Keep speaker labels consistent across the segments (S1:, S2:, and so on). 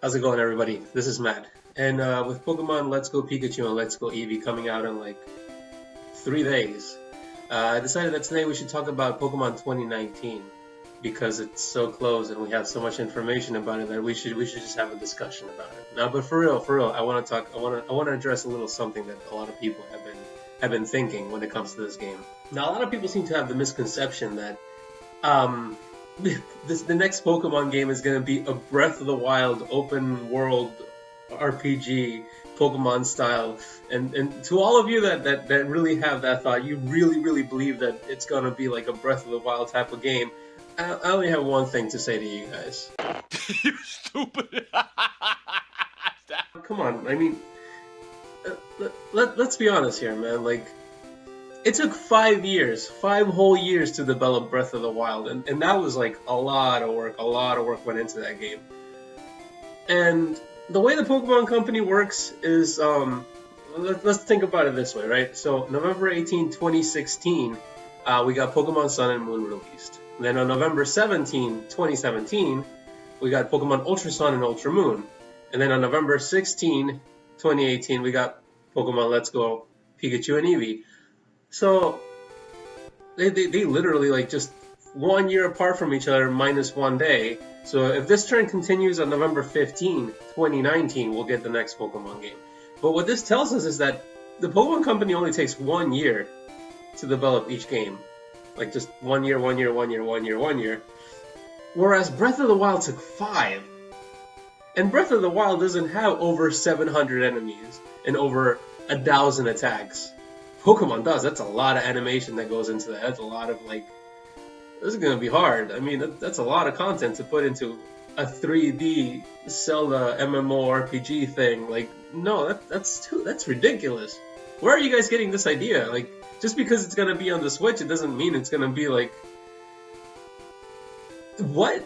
S1: How's it going, everybody? This is Matt. And with Pokemon Let's Go Pikachu and Let's Go Eevee coming out in like 3 days, I decided that today we should talk about Pokemon 2019 because it's so close and we have so much information about it that we should just have a discussion about it. Now, but for real, I want to talk. I want to address a little something that a lot of people have been thinking when it comes to this game. Now, a lot of people seem to have the misconception that the next Pokemon game is going to be a Breath of the Wild open world RPG Pokemon style, and to all of you that really have that thought, you really believe that it's going to be like a Breath of the Wild type of game. I only have one thing to say to you guys.
S2: You stupid.
S1: Come on, I mean, let's be honest here, man. Like, it took 5 years, 5 whole years to develop Breath of the Wild, and that was like a lot of work went into that game. And the way the Pokemon Company works is, let's think about it this way, right? So November 18, 2016, we got Pokemon Sun and Moon released. Then on November 17, 2017, we got Pokemon Ultra Sun and Ultra Moon. And then on November 16, 2018, we got Pokemon Let's Go Pikachu and Eevee. So they literally like just 1 year apart from each other minus 1 day. So if this trend continues on November 15, 2019, we'll get the next Pokemon game. But what this tells us is that the Pokemon Company only takes 1 year to develop each game. Like just 1 year. Whereas Breath of the Wild took 5. And Breath of the Wild doesn't have over 700 enemies and over 1,000 attacks. Pokemon does. That's a lot of animation that goes into that. That's a lot of, like, this is going to be hard. I mean, that's a lot of content to put into a 3D Zelda MMORPG thing. Like, no, that's ridiculous. Where are you guys getting this idea? Like, just because it's going to be on the Switch, it doesn't mean it's going to be, like, what?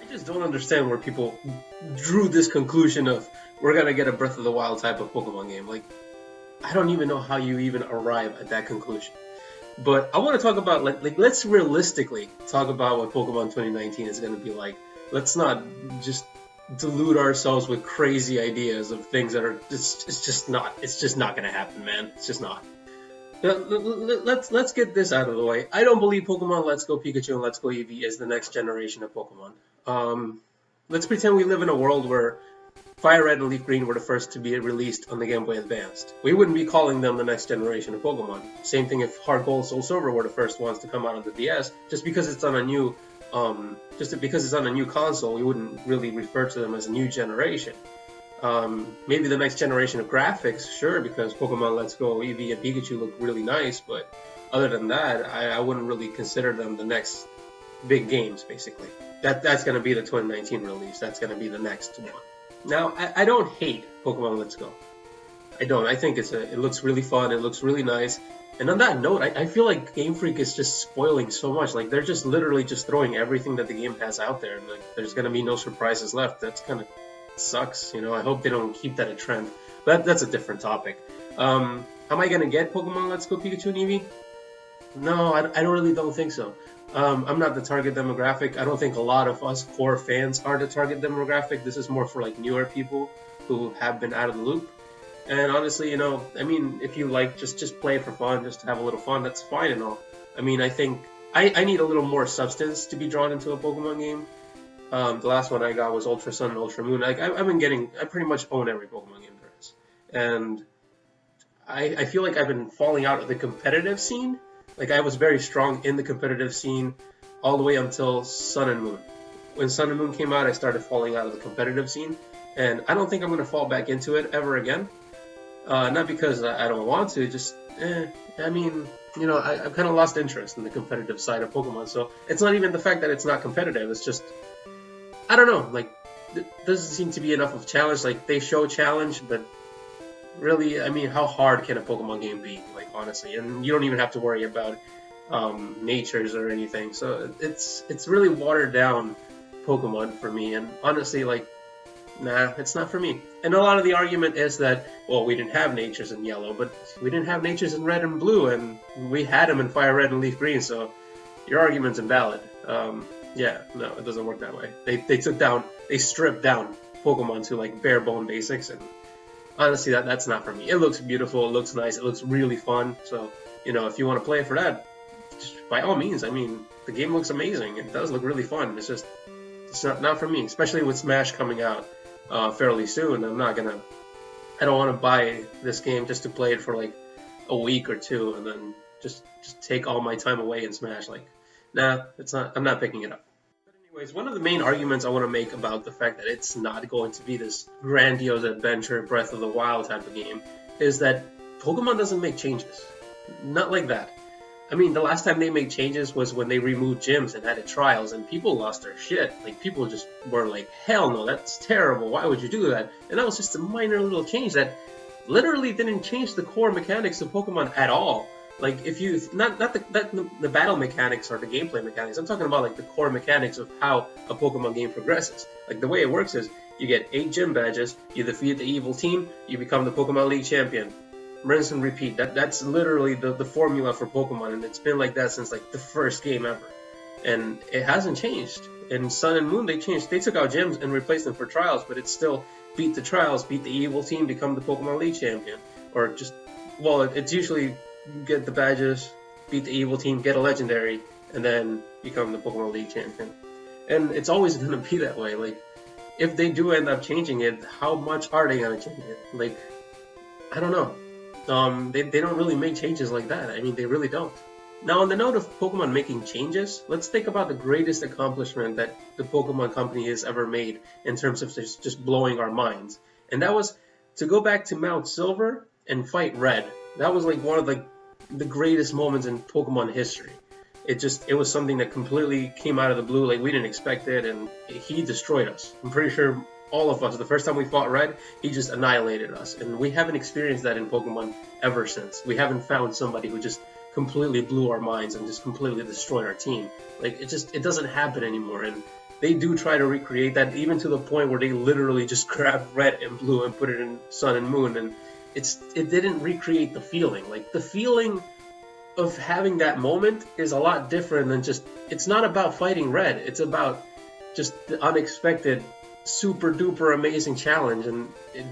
S1: I just don't understand where people drew this conclusion of we're going to get a Breath of the Wild type of Pokemon game. Like, I don't even know how you even arrive at that conclusion. But I want to talk about, like let's realistically talk about what Pokemon 2019 is going to be like. Let's not just delude ourselves with crazy ideas of things that are it's just not going to happen, man. It's just not. Let's get this out of the way. I don't believe Pokemon Let's Go Pikachu and Let's Go Eevee is the next generation of Pokemon. Let's pretend we live in a world where Fire Red and Leaf Green were the first to be released on the Game Boy Advanced. We wouldn't be calling them the next generation of Pokemon. Same thing if Heart Gold, Soul Silver were the first ones to come out on the DS. Just because it's on a new, console, we wouldn't really refer to them as a new generation. Maybe the next generation of graphics, sure, because Pokemon Let's Go Eevee and Pikachu look really nice. But other than that, I wouldn't really consider them the next big games. Basically, that's going to be the 2019 release. That's going to be the next one. Now, I don't hate Pokemon Let's Go. I don't. I think it looks really fun. It looks really nice. And on that note, I feel like Game Freak is just spoiling so much. Like, they're just literally just throwing everything that the game has out there. And, like, there's going to be no surprises left. That's kind of sucks, you know. I hope they don't keep that a trend. But that's a different topic. Am I going to get Pokemon Let's Go Pikachu and Eevee? No, I don't think so. I'm not the target demographic. I don't think a lot of us core fans are the target demographic. This is more for like newer people who have been out of the loop. And honestly, you know, I mean, if you like just play it for fun, just to have a little fun, that's fine and all. I mean, I think I need a little more substance to be drawn into a Pokemon game. The last one I got was Ultra Sun and Ultra Moon. Like, I pretty much own every Pokemon game there is. And I feel like I've been falling out of the competitive scene. Like, I was very strong in the competitive scene all the way until Sun and Moon. When Sun and Moon came out, I started falling out of the competitive scene. And I don't think I'm going to fall back into it ever again. Not because I don't want to, just, I mean, you know, I've kind of lost interest in the competitive side of Pokemon. So it's not even the fact that it's not competitive. It's just, I don't know, like, there doesn't seem to be enough of challenge. Like, they show challenge, but really, I mean, how hard can a Pokemon game be, like, honestly? And you don't even have to worry about natures or anything. So it's really watered down Pokemon for me. And honestly, like, nah, it's not for me. And a lot of the argument is that, well, we didn't have natures in yellow, but we didn't have natures in red and blue, and we had them in Fire Red and Leaf Green, so your argument's invalid. Yeah, no, it doesn't work that way. They stripped down Pokemon to like bare bone basics, and honestly, that's not for me. It looks beautiful, it looks nice, it looks really fun. So, you know, if you want to play it for that, just by all means. I mean, the game looks amazing. It does look really fun. It's just, it's not for me, especially with Smash coming out fairly soon. I don't want to buy this game just to play it for like a week or two and then just take all my time away in Smash. Like, nah, it's not. I'm not picking it up. Anyways, one of the main arguments I want to make about the fact that it's not going to be this grandiose adventure, Breath of the Wild type of game, is that Pokemon doesn't make changes. Not like that. I mean, the last time they made changes was when they removed gyms and added trials, and people lost their shit. Like, people just were like, hell no, that's terrible, why would you do that? And that was just a minor little change that literally didn't change the core mechanics of Pokemon at all. Like, if you, not the battle mechanics or the gameplay mechanics, I'm talking about like the core mechanics of how a Pokemon game progresses. Like, the way it works is, you get 8 gym badges, you defeat the evil team, you become the Pokemon League champion. Rinse and repeat. That's literally the formula for Pokemon, and it's been like that since like the first game ever. And it hasn't changed. In Sun and Moon, they changed. They took out gyms and replaced them for trials, but it's still beat the trials, beat the evil team, become the Pokemon League champion. Or just, well, it's usually get the badges, beat the evil team, get a legendary, and then become the Pokemon League champion. And it's always going to be that way. Like, if they do end up changing it, how much are they going to change it? Like, I don't know. They don't really make changes like that. I mean, they really don't. Now, on the note of Pokemon making changes, let's think about the greatest accomplishment that the Pokemon company has ever made in terms of just blowing our minds. And that was to go back to Mount Silver and fight Red. That was like one of the greatest moments in Pokemon history. It was something that completely came out of the blue, like we didn't expect it, and he destroyed us. I'm pretty sure all of us, the first time we fought Red, he just annihilated us. And we haven't experienced that in Pokemon ever since. We haven't found somebody who just completely blew our minds and just completely destroyed our team. Like, it doesn't happen anymore. And they do try to recreate that, even to the point where they literally just grabbed Red and Blue and put it in Sun and Moon. And it didn't recreate the feeling. Like, the feeling of having that moment is a lot different than just, it's not about fighting Red. It's about just the unexpected, super duper amazing challenge, and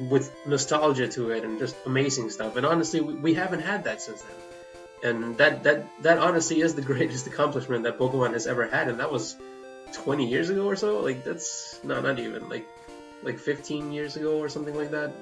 S1: with nostalgia to it and just amazing stuff. And honestly, we haven't had that since then. And that honestly is the greatest accomplishment that Pokemon has ever had, and that was 20 years ago or so. Like, that's not even like 15 years ago or something like that.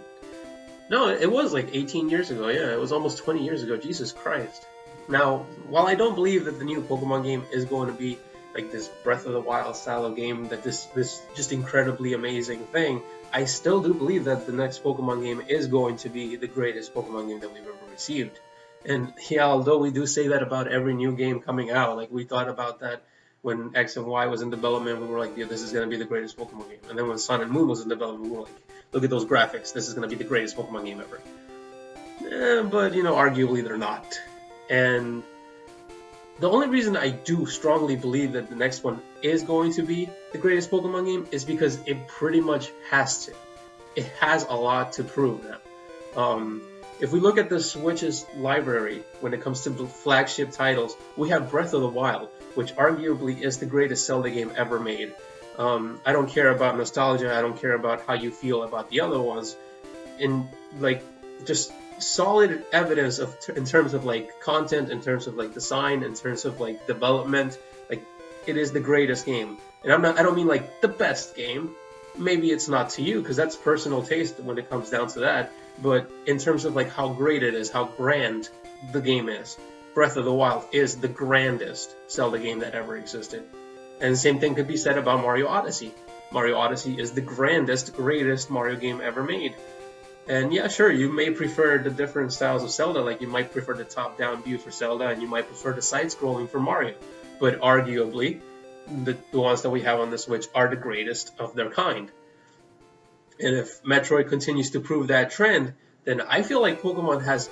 S1: No, it was like 18 years ago. Yeah, it was almost 20 years ago. Jesus Christ. Now, while I don't believe that the new Pokemon game is going to be like this Breath of the Wild style of game, that this just incredibly amazing thing, I still do believe that the next Pokemon game is going to be the greatest Pokemon game that we've ever received. And yeah, although we do say that about every new game coming out, like we thought about that when X and Y was in development, we were like, yeah, this is going to be the greatest Pokemon game. And then when Sun and Moon was in development, we were like, look at those graphics, this is going to be the greatest Pokemon game ever. But, you know, arguably they're not. And the only reason I do strongly believe that the next one is going to be the greatest Pokemon game is because it pretty much has to. It has a lot to prove now. If we look at the Switch's library when it comes to flagship titles, we have Breath of the Wild, which arguably is the greatest Zelda game ever made. I don't care about nostalgia, I don't care about how you feel about the other ones. In like just solid evidence in terms of like content, in terms of like design, in terms of like development, like it is the greatest game. And I don't mean like the best game. Maybe it's not to you, because that's personal taste when it comes down to that. But in terms of like how great it is, how grand the game is, Breath of the Wild is the grandest Zelda game that ever existed. And the same thing could be said about Mario Odyssey. Mario Odyssey is the grandest, greatest Mario game ever made. And yeah, sure, you may prefer the different styles of Zelda, like you might prefer the top-down view for Zelda, and you might prefer the side-scrolling for Mario. But arguably, the ones that we have on the Switch are the greatest of their kind. And if Metroid continues to prove that trend, then I feel like Pokemon has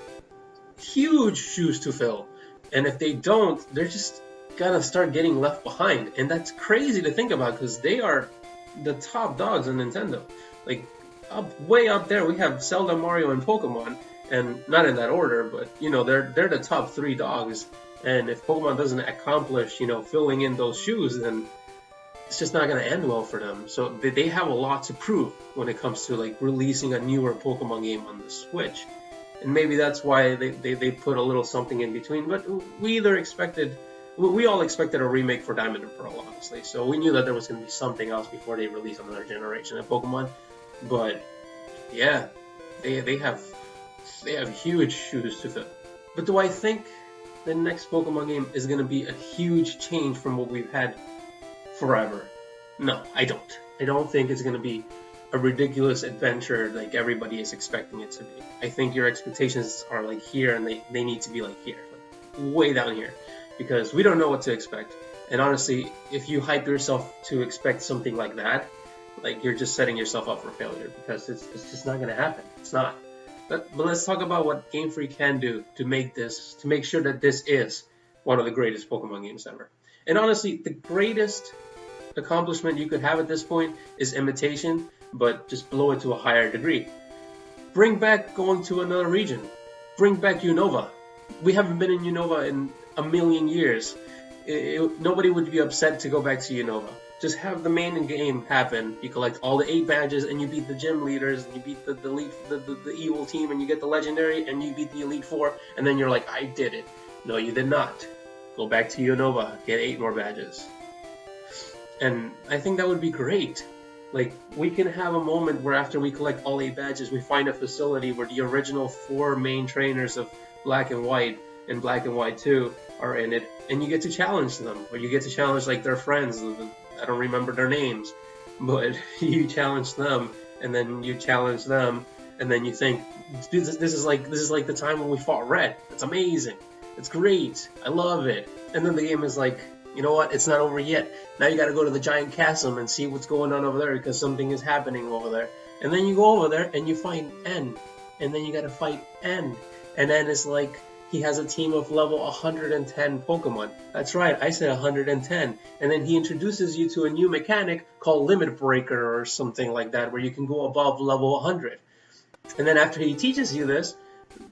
S1: huge shoes to fill. And if they don't, they're just gonna start getting left behind. And that's crazy to think about, because they are the top dogs on Nintendo. Like, way up there, we have Zelda, Mario, and Pokemon, and not in that order, but you know, they're the top 3 dogs. And if Pokemon doesn't accomplish, you know, filling in those shoes, then it's just not going to end well for them. So they have a lot to prove when it comes to like releasing a newer Pokemon game on the Switch. And maybe that's why they put a little something in between. But we all expected a remake for Diamond and Pearl, honestly. So we knew that there was going to be something else before they released another generation of Pokemon. But yeah, they have huge shoes to fill. But do I think the next Pokemon game is going to be a huge change from what we've had forever? No, I don't. I don't think it's going to be a ridiculous adventure like everybody is expecting it to be. I think your expectations are like here, and they need to be like here, like way down here, because we don't know what to expect. And honestly, if you hype yourself to expect something like that, like you're just setting yourself up for failure, because it's just not going to happen. It's not. But let's talk about what Game Freak can do to make sure that this is one of the greatest Pokemon games ever. And honestly, the greatest accomplishment you could have at this point is imitation, but just blow it to a higher degree. Bring back going to another region. Bring back Unova. We haven't been in Unova in a million years. Nobody would be upset to go back to Unova. Just have the main game happen. You collect all the 8 badges, and you beat the gym leaders, and you beat the evil team, and you get the legendary, and you beat the Elite Four, and then you're like, I did it. No, you did not. Go back to Unova, get 8 more badges. And I think that would be great. Like, we can have a moment where after we collect all 8 badges, we find a facility where the original 4 main trainers of Black and White and Black and White 2 are in it, and you get to challenge them, or you get to challenge like their friends. I don't remember their names, but you challenge them, and then you challenge them, and then you think, this is like the time when we fought Red. It's amazing. It's great. I love it. And then the game is like, you know what? It's not over yet. Now you got to go to the giant chasm and see what's going on over there, because something is happening over there. And then you go over there and you find N, and then you got to fight N, and N is like, he has a team of level 110 Pokemon. That's right, I said 110. And then he introduces you to a new mechanic called Limit Breaker or something like that, where you can go above level 100. And then after he teaches you this,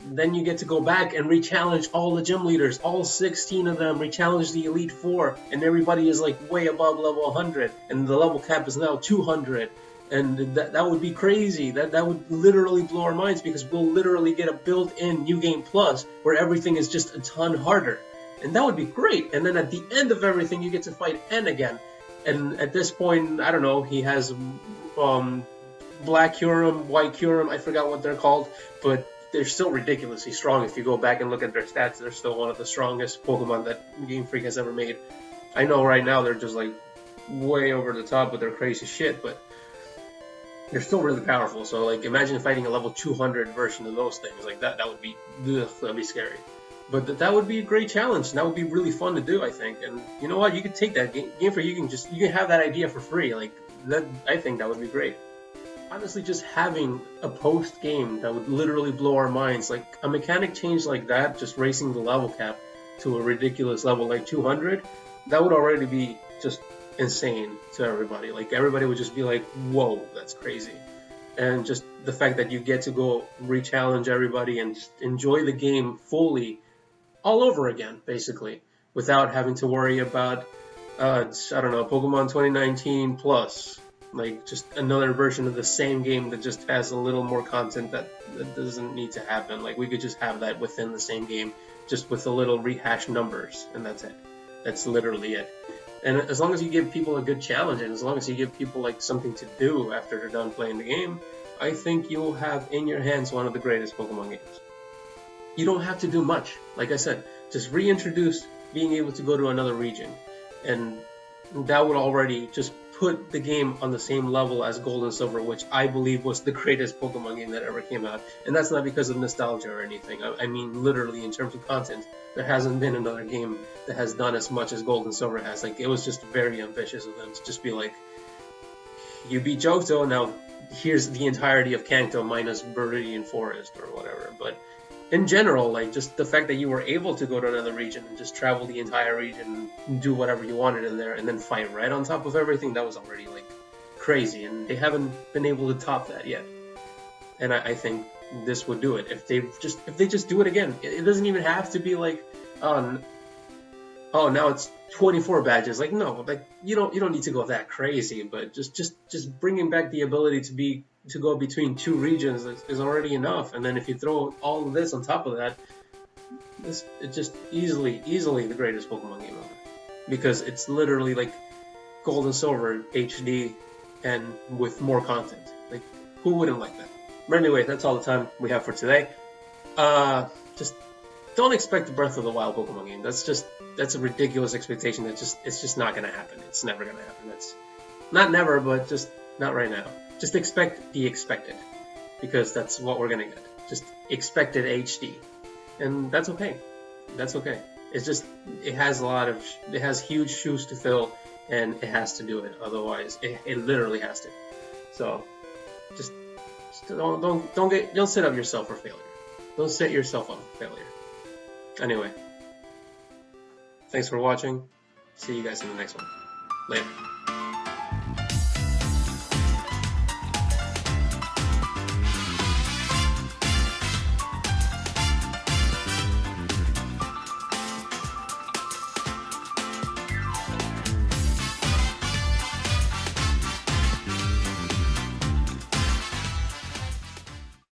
S1: then you get to go back and re-challenge all the gym leaders, all 16 of them, re-challenge the Elite Four, and everybody is like way above level 100, and the level cap is now 200. And that would be crazy. That would literally blow our minds, because we'll literally get a built-in New Game Plus where everything is just a ton harder. And that would be great. And then at the end of everything, you get to fight N again. And at this point, I don't know, he has Black Kyurem, White Kyurem, I forgot what they're called, but they're still ridiculously strong. If you go back and look at their stats, they're still one of the strongest Pokemon that Game Freak has ever made. I know right now they're just like way over the top with their crazy shit, but they're still really powerful. So like, imagine fighting a level 200 version of those things. Like that would be, that'd be scary. But that would be a great challenge. And that would be really fun to do, I think. And you know what? You could take that game for you can have that idea for free. Like that, I think that would be great. Honestly, just having a post game that would literally blow our minds, like a mechanic change like that, just raising the level cap to a ridiculous level like 200, that would already be just insane to everybody. Like everybody would just be like, whoa, that's crazy. And just the fact that you get to go re-challenge everybody and just enjoy the game fully all over again, basically, without having to worry about I don't know, Pokemon 2019 plus, like just another version of the same game that just has a little more content that doesn't need to happen. Like we could just have that within the same game, just with a little rehashed numbers, and that's it. That's literally it. And as long as you give people a good challenge, and as long as you give people like something to do after they're done playing the game, I think you'll have in your hands one of the greatest Pokemon games. You don't have to do much. Like I said, just reintroduce being able to go to another region, and that would already just put the game on the same level as Gold and Silver, which I believe was the greatest Pokemon game that ever came out. And that's not because of nostalgia or anything. I mean, literally, in terms of content, there hasn't been another game that has done as much as Gold and Silver has. Like, it was just very ambitious of them to just be like, you beat Johto, now here's the entirety of Kanto minus Viridian Forest or whatever. But in general, like, just the fact that you were able to go to another region and just travel the entire region and do whatever you wanted in there and then fight Red on top of everything, that was already, like, crazy. And they haven't been able to top that yet. And I think this would do it. If they just do it again. It doesn't even have to be like, oh oh, now it's 24 badges. Like, no, like you don't need to go that crazy, but just bringing back the ability to go between two regions is already enough. And then if you throw all of this on top of that, it's just easily the greatest Pokemon game ever, because it's literally like Gold and Silver HD and with more content. Like, who wouldn't like that? But anyway, that's all the time we have for today. Just don't expect the Breath of the Wild Pokemon game. That's a ridiculous expectation. It's just not gonna happen. It's never gonna happen. That's not never, but just not right now. Just expect the expected, because that's what we're gonna get. Just expected HD, and that's okay. That's okay. It's just it has huge shoes to fill, and it has to do it. Otherwise, it literally has to. So just don't set up yourself for failure. Don't set yourself up for failure. Anyway, thanks for watching. See you guys in the next one. Later.